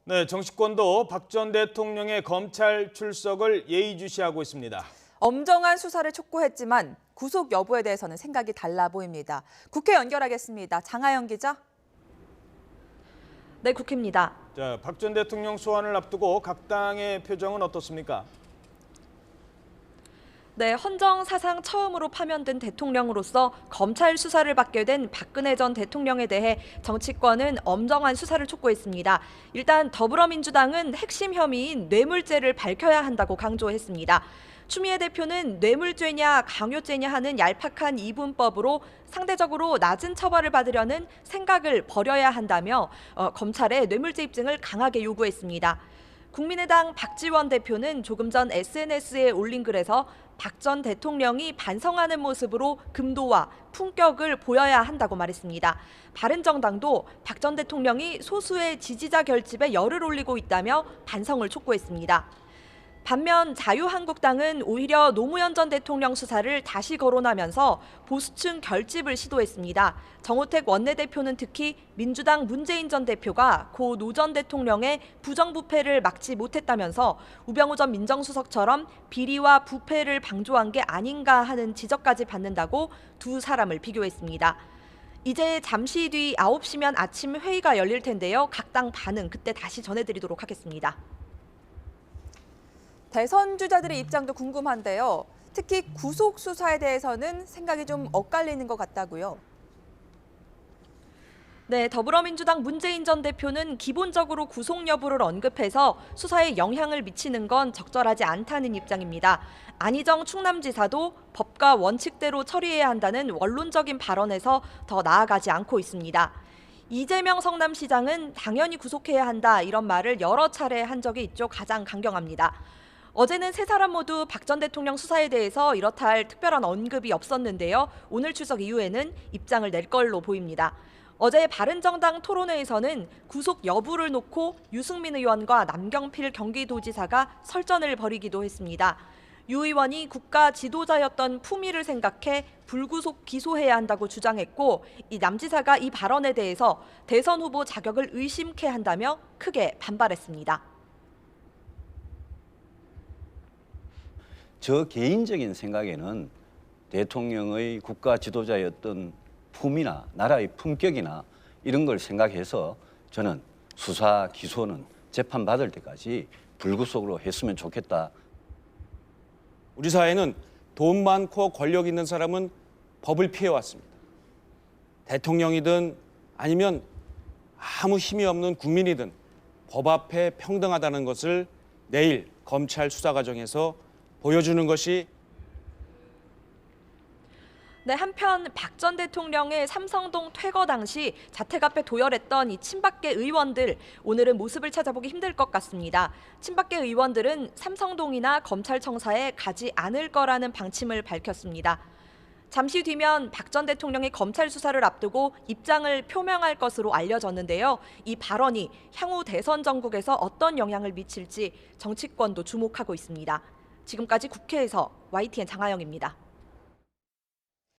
네, 정치권도 박 전 대통령의 검찰 출석을 예의주시하고 있습니다. 엄정한 수사를 촉구했지만 구속 여부에 대해서는 생각이 달라 보입니다. 국회 연결하겠습니다. 장하영 기자. 네, 국회입니다. 자, 박 전 대통령 소환을 앞두고 각 당의 표정은 어떻습니까? 네, 헌정 사상 처음으로 파면된 대통령으로서 검찰 수사를 받게 된 박근혜 전 대통령에 대해 정치권은 엄정한 수사를 촉구했습니다. 일단 더불어민주당은 핵심 혐의인 뇌물죄를 밝혀야 한다고 강조했습니다. 추미애 대표는 뇌물죄냐 강요죄냐 하는 얄팍한 이분법으로 상대적으로 낮은 처벌을 받으려는 생각을 버려야 한다며 검찰의 뇌물죄 입증을 강하게 요구했습니다. 국민의당 박지원 대표는 조금 전 SNS에 올린 글에서 박 전 대통령이 반성하는 모습으로 금도와 품격을 보여야 한다고 말했습니다. 바른정당도 박 전 대통령이 소수의 지지자 결집에 열을 올리고 있다며 반성을 촉구했습니다. 반면 자유한국당은 오히려 노무현 전 대통령 수사를 다시 거론하면서 보수층 결집을 시도했습니다. 정호택 원내대표는 특히 민주당 문재인 전 대표가 고 노 전 대통령의 부정부패를 막지 못했다면서 우병우 전 민정수석처럼 비리와 부패를 방조한 게 아닌가 하는 지적까지 받는다고 두 사람을 비교했습니다. 이제 잠시 뒤 9시면 아침 회의가 열릴 텐데요. 각 당 반응 그때 다시 전해드리도록 하겠습니다. 대선 주자들의 입장도 궁금한데요. 특히 구속 수사에 대해서는 생각이 좀 엇갈리는 것 같다고요. 네, 더불어민주당 문재인 전 대표는 기본적으로 구속 여부를 언급해서 수사에 영향을 미치는 건 적절하지 않다는 입장입니다. 안희정 충남지사도 법과 원칙대로 처리해야 한다는 원론적인 발언에서 더 나아가지 않고 있습니다. 이재명 성남시장은 당연히 구속해야 한다 이런 말을 여러 차례 한 적이 있죠. 가장 강경합니다. 어제는 세 사람 모두 박 전 대통령 수사에 대해서 이렇다 할 특별한 언급이 없었는데요. 오늘 출석 이후에는 입장을 낼 걸로 보입니다. 어제 바른정당 토론회에서는 구속 여부를 놓고 유승민 의원과 남경필 경기도지사가 설전을 벌이기도 했습니다. 유 의원이 국가 지도자였던 품위를 생각해 불구속 기소해야 한다고 주장했고 이 남 지사가 이 발언에 대해서 대선 후보 자격을 의심케 한다며 크게 반발했습니다. 저 개인적인 생각에는 대통령의 국가 지도자였던 품이나 나라의 품격이나 이런 걸 생각해서 저는 수사 기소는 재판받을 때까지 불구속으로 했으면 좋겠다. 우리 사회는 돈 많고 권력 있는 사람은 법을 피해왔습니다. 대통령이든 아니면 아무 힘이 없는 국민이든 법 앞에 평등하다는 것을 내일 검찰 수사 과정에서 보여주는 것이. 네, 한편 박 전 대통령의 삼성동 퇴거 당시 자택 앞에 도열했던 이 친박계 의원들 오늘은 모습을 찾아보기 힘들 것 같습니다. 친박계 의원들은 삼성동이나 검찰청사에 가지 않을 거라는 방침을 밝혔습니다. 잠시 뒤면 박 전 대통령의 검찰 수사를 앞두고 입장을 표명할 것으로 알려졌는데요. 이 발언이 향후 대선 전국에서 어떤 영향을 미칠지 정치권도 주목하고 있습니다. 지금까지 국회에서 YTN 장하영입니다.